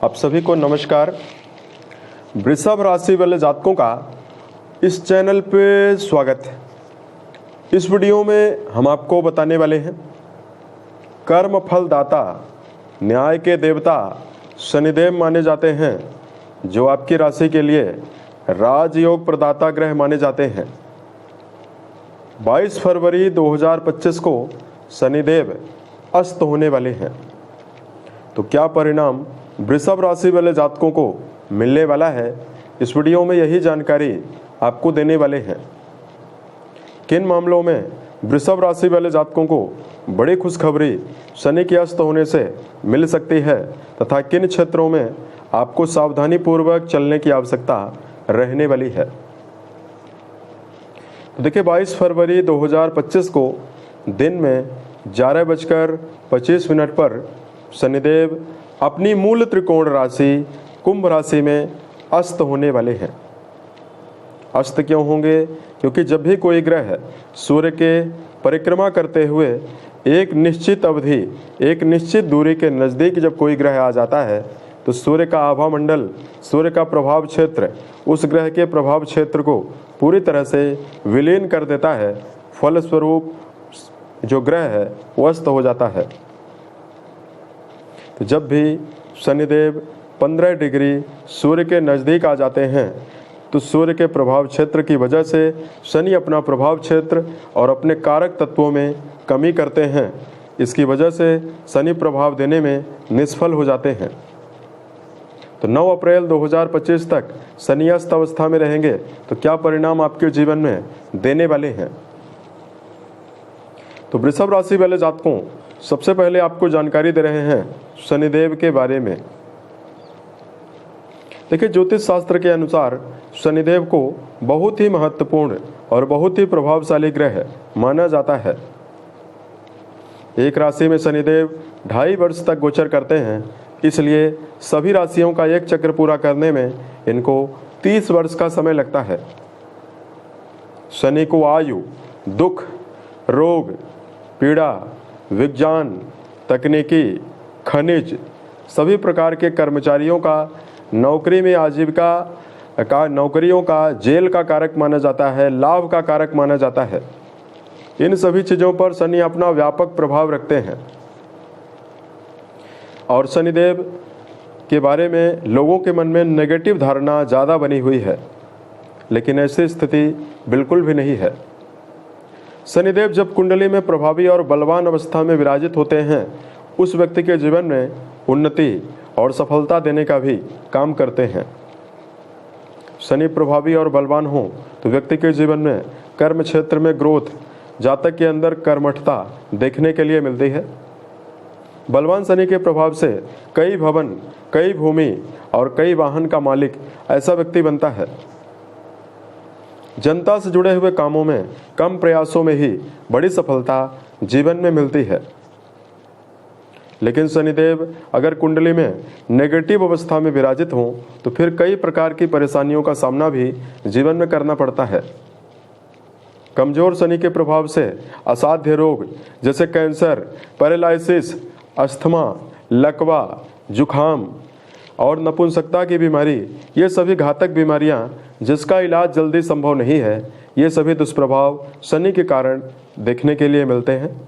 आप सभी को नमस्कार। वृषभ राशि वाले जातकों का इस चैनल पे स्वागत है। इस वीडियो में हम आपको बताने वाले हैं कर्म फल दाता, न्याय के देवता शनिदेव माने जाते हैं, जो आपकी राशि के लिए राजयोग प्रदाता ग्रह माने जाते हैं। 22 फरवरी 2025 को शनिदेव अस्त होने वाले हैं। तो क्या परिणाम वृषभ राशि वाले जातकों को मिलने वाला है, इस वीडियो में यही जानकारी आपको देने वाले हैं। किन मामलों में वृषभ राशि वाले जातकों को बड़ी खुशखबरी शनि के अस्त होने से मिल सकती है तथा किन क्षेत्रों में आपको सावधानी पूर्वक चलने की आवश्यकता रहने वाली है। तो देखिए, 22 फरवरी 2025 को दिन में 11:25 पर शनिदेव अपनी मूल त्रिकोण राशि कुंभ राशि में अस्त होने वाले हैं। अस्त क्यों होंगे? क्योंकि जब भी कोई ग्रह सूर्य के परिक्रमा करते हुए एक निश्चित अवधि, एक निश्चित दूरी के नज़दीक जब कोई ग्रह आ जाता है तो सूर्य का आभा मंडल, सूर्य का प्रभाव क्षेत्र उस ग्रह के प्रभाव क्षेत्र को पूरी तरह से विलीन कर देता है। फलस्वरूप जो ग्रह है वो अस्त हो जाता है। तो जब भी शनिदेव 15 डिग्री सूर्य के नज़दीक आ जाते हैं तो सूर्य के प्रभाव क्षेत्र की वजह से शनि अपना प्रभाव क्षेत्र और अपने कारक तत्वों में कमी करते हैं। इसकी वजह से शनि प्रभाव देने में निष्फल हो जाते हैं। तो 9 अप्रैल 2025 तक शनि अस्त अवस्था में रहेंगे। तो क्या परिणाम आपके जीवन में देने वाले हैं? तो वृषभ राशि वाले जातकों, सबसे पहले आपको जानकारी दे रहे हैं शनिदेव के बारे में। देखिए, ज्योतिष शास्त्र के अनुसार शनिदेव को बहुत ही महत्वपूर्ण और बहुत ही प्रभावशाली ग्रह माना जाता है। एक राशि में शनिदेव 2.5 वर्ष तक गोचर करते हैं, इसलिए सभी राशियों का एक चक्र पूरा करने में इनको 30 वर्ष का समय लगता है। शनि को आयु, दुख, रोग, पीड़ा, विज्ञान, तकनीकी, खनिज, सभी प्रकार के कर्मचारियों का नौकरी में आजीविका का, नौकरियों का, जेल का कारक माना जाता है, लाभ का कारक माना जाता है। इन सभी चीज़ों पर शनि अपना व्यापक प्रभाव रखते हैं और शनिदेव के बारे में लोगों के मन में नेगेटिव धारणा ज़्यादा बनी हुई है, लेकिन ऐसी स्थिति बिल्कुल भी नहीं है। शनिदेव जब कुंडली में प्रभावी और बलवान अवस्था में विराजित होते हैं, उस व्यक्ति के जीवन में उन्नति और सफलता देने का भी काम करते हैं। शनि प्रभावी और बलवान हो तो व्यक्ति के जीवन में कर्म क्षेत्र में ग्रोथ, जातक के अंदर कर्मठता देखने के लिए मिलती है। बलवान शनि के प्रभाव से कई भवन, कई भूमि और कई वाहन का मालिक ऐसा व्यक्ति बनता है। जनता से जुड़े हुए कामों में कम प्रयासों में ही बड़ी सफलता जीवन में मिलती है। लेकिन शनिदेव अगर कुंडली में नेगेटिव अवस्था में विराजित हों तो फिर कई प्रकार की परेशानियों का सामना भी जीवन में करना पड़ता है। कमजोर शनि के प्रभाव से असाध्य रोग जैसे कैंसर, पैरालिसिस, अस्थमा, लकवा, जुखाम और नपुंसकता की बीमारी, ये सभी घातक बीमारियां जिसका इलाज जल्दी संभव नहीं है, ये सभी दुष्प्रभाव शनि के कारण देखने के लिए मिलते हैं।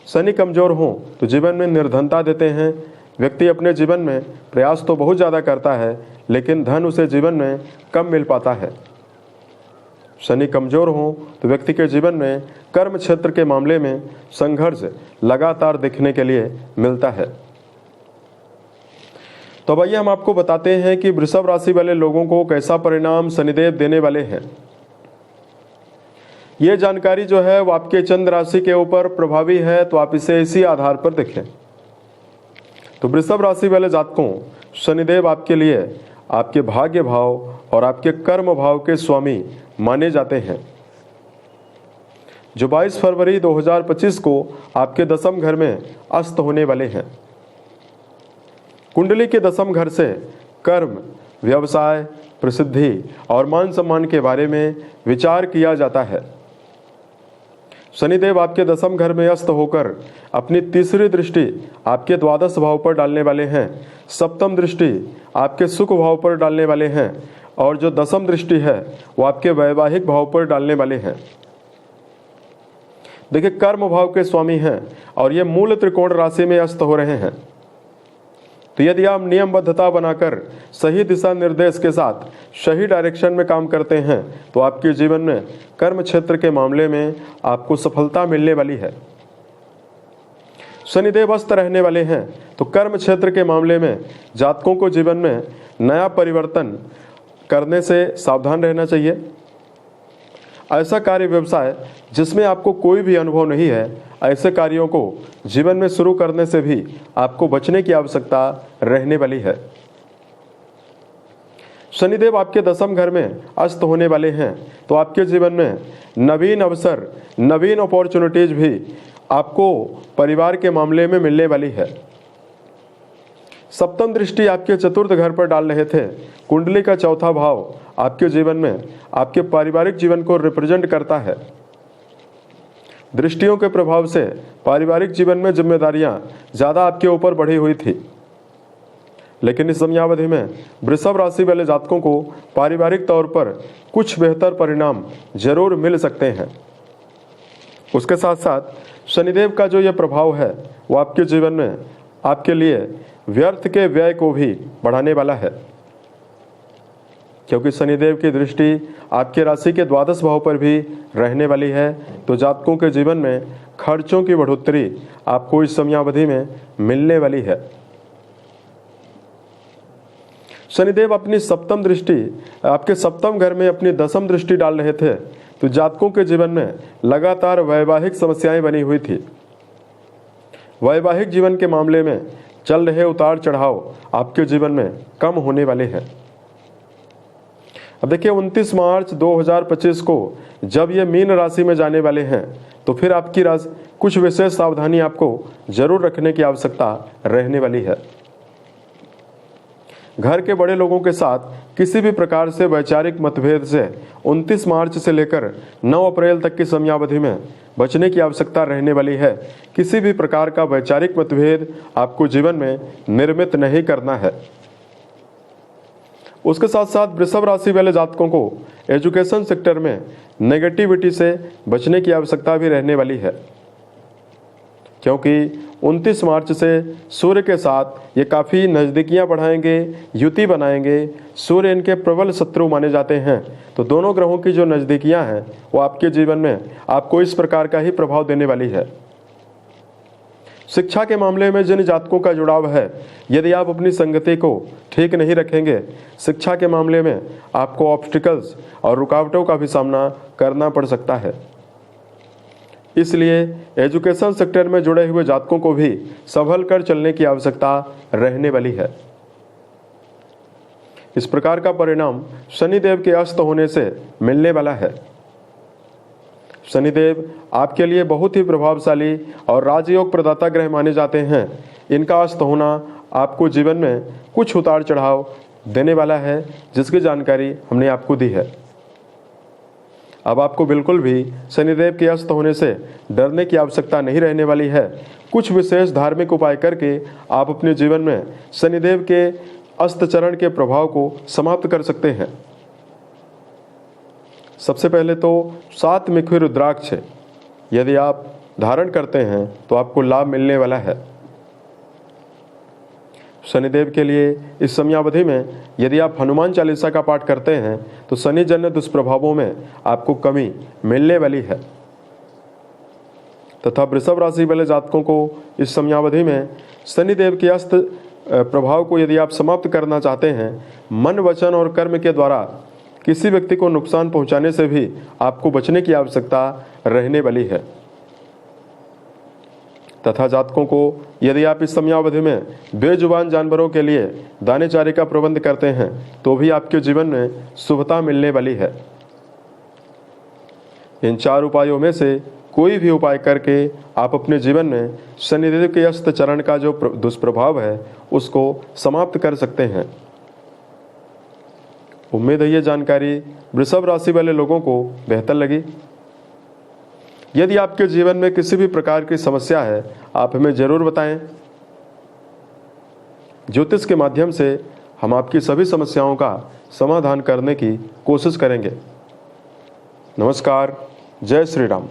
शनि कमजोर हो तो जीवन में निर्धनता देते हैं। व्यक्ति अपने जीवन में प्रयास तो बहुत ज़्यादा करता है, लेकिन धन उसे जीवन में कम मिल पाता है। शनि कमजोर हो तो व्यक्ति के जीवन में कर्म क्षेत्र के मामले में संघर्ष लगातार देखने के लिए मिलता है। तो अब आइए हम आपको बताते हैं कि वृषभ राशि वाले लोगों को कैसा परिणाम शनिदेव देने वाले हैं। ये जानकारी जो है वो आपके चंद्र राशि के ऊपर प्रभावी है, तो आप इसे इसी आधार पर देखें। तो वृषभ राशि वाले जातकों, शनिदेव आपके लिए आपके भाग्य भाव और आपके कर्म भाव के स्वामी माने जाते हैं, जो 22 फरवरी 2025 को आपके 10वें घर में अस्त होने वाले हैं। कुंडली के 10वें घर से कर्म, व्यवसाय, प्रसिद्धि और मान सम्मान के बारे में विचार किया जाता है। शनिदेव आपके दसम घर में अस्त होकर अपनी तीसरी दृष्टि आपके द्वादश भाव पर डालने वाले हैं। सप्तम दृष्टि आपके सुख भाव पर डालने वाले हैं और जो दसम दृष्टि है वो आपके वैवाहिक भाव पर डालने वाले हैं। देखिए, कर्म भाव के स्वामी हैं और ये मूल त्रिकोण राशि में अस्त हो रहे हैं। तो यदि आप नियमबद्धता बनाकर सही दिशा निर्देश के साथ सही डायरेक्शन में काम करते हैं तो आपके जीवन में कर्म क्षेत्र के मामले में आपको सफलता मिलने वाली है। शनिदेव अस्त रहने वाले हैं तो कर्म क्षेत्र के मामले में जातकों को जीवन में नया परिवर्तन करने से सावधान रहना चाहिए। ऐसा कार्य व्यवसाय जिसमें आपको कोई भी अनुभव नहीं है, ऐसे कार्यों को जीवन में शुरू करने से भी आपको बचने की आवश्यकता रहने वाली है। शनिदेव आपके दसम घर में अस्त होने वाले हैं तो आपके जीवन में नवीन अवसर, नवीन अपॉर्चुनिटीज भी आपको परिवार के मामले में मिलने वाली है। सप्तम दृष्टि आपके चतुर्थ घर पर डाल रहे थे। कुंडली का चौथा भाव आपके जीवन में आपके पारिवारिक जीवन को रिप्रेजेंट करता है। दृष्टियों के प्रभाव से पारिवारिक जीवन में जिम्मेदारियां ज़्यादा आपके ऊपर बढ़ी हुई थी, लेकिन इस समयावधि में वृषभ राशि वाले जातकों को पारिवारिक तौर पर कुछ बेहतर परिणाम जरूर मिल सकते हैं। उसके साथ साथ शनिदेव का जो यह प्रभाव है वो आपके जीवन में आपके लिए व्यर्थ के व्यय को भी बढ़ाने वाला है, क्योंकि शनिदेव की दृष्टि आपके राशि के द्वादश भाव पर भी रहने वाली है। तो जातकों के जीवन में खर्चों की बढ़ोतरी आपको इस समयावधि में मिलने वाली है। शनिदेव अपनी सप्तम दृष्टि आपके सप्तम घर में अपनी दसम दृष्टि डाल रहे थे तो जातकों के जीवन में लगातार वैवाहिक समस्याएं बनी हुई थी। वैवाहिक जीवन के मामले में चल रहे उतार चढ़ाव आपके जीवन में कम होने वाले हैं। अब देखिए, 29 मार्च 2025 को जब ये मीन राशि में जाने वाले हैं तो फिर आपकी राशि कुछ विशेष सावधानी आपको जरूर रखने की आवश्यकता रहने वाली है। घर के बड़े लोगों के साथ किसी भी प्रकार से वैचारिक मतभेद से 29 मार्च से लेकर 9 अप्रैल तक की समयावधि में बचने की आवश्यकता रहने वाली है। किसी भी प्रकार का वैचारिक मतभेद आपको जीवन में निर्मित नहीं करना है। उसके साथ साथ वृषभ राशि वाले जातकों को एजुकेशन सेक्टर में नेगेटिविटी से बचने की आवश्यकता भी रहने वाली है, क्योंकि 29 मार्च से सूर्य के साथ ये काफ़ी नज़दीकियां बढ़ाएंगे, युति बनाएंगे। सूर्य इनके प्रबल शत्रु माने जाते हैं, तो दोनों ग्रहों की जो नज़दीकियां हैं वो आपके जीवन में आपको इस प्रकार का ही प्रभाव देने वाली है। शिक्षा के मामले में जिन जातकों का जुड़ाव है, यदि आप अपनी संगति को ठीक नहीं रखेंगे, शिक्षा के मामले में आपको ऑब्स्टिकल्स और रुकावटों का भी सामना करना पड़ सकता है। इसलिए एजुकेशन सेक्टर में जुड़े हुए जातकों को भी संभल कर चलने की आवश्यकता रहने वाली है। इस प्रकार का परिणाम शनिदेव के अस्त होने से मिलने वाला है। शनिदेव आपके लिए बहुत ही प्रभावशाली और राजयोग प्रदाता ग्रह माने जाते हैं। इनका अस्त होना आपको जीवन में कुछ उतार चढ़ाव देने वाला है, जिसकी जानकारी हमने आपको दी है। अब आपको बिल्कुल भी शनिदेव के अस्त होने से डरने की आवश्यकता नहीं रहने वाली है। कुछ विशेष धार्मिक उपाय करके आप अपने जीवन में शनिदेव के अस्त चरण के प्रभाव को समाप्त कर सकते हैं। सबसे पहले तो 7 मुखी रुद्राक्ष यदि आप धारण करते हैं तो आपको लाभ मिलने वाला है। शनिदेव के लिए इस समयावधि में यदि आप हनुमान चालीसा का पाठ करते हैं तो शनि जन्य दुष्प्रभावों में आपको कमी मिलने वाली है। तथा वृषभ राशि वाले जातकों को इस समयावधि में शनिदेव के अस्त प्रभाव को यदि आप समाप्त करना चाहते हैं, मन, वचन और कर्म के द्वारा किसी व्यक्ति को नुकसान पहुंचाने से भी आपको बचने की आवश्यकता रहने वाली है। तथा जातकों को यदि आप इस समयावधि में बेजुबान जानवरों के लिए दाने चारे का प्रबंध करते हैं तो भी आपके जीवन में शुभता मिलने वाली है। इन 4 उपायों में से कोई भी उपाय करके आप अपने जीवन में शनिदेव के अस्त चरण का जो दुष्प्रभाव है उसको समाप्त कर सकते हैं। उम्मीद है ये जानकारी वृषभ राशि वाले लोगों को बेहतर लगी। यदि आपके जीवन में किसी भी प्रकार की समस्या है, आप हमें जरूर बताएं। ज्योतिष के माध्यम से हम आपकी सभी समस्याओं का समाधान करने की कोशिश करेंगे। नमस्कार। जय श्री राम।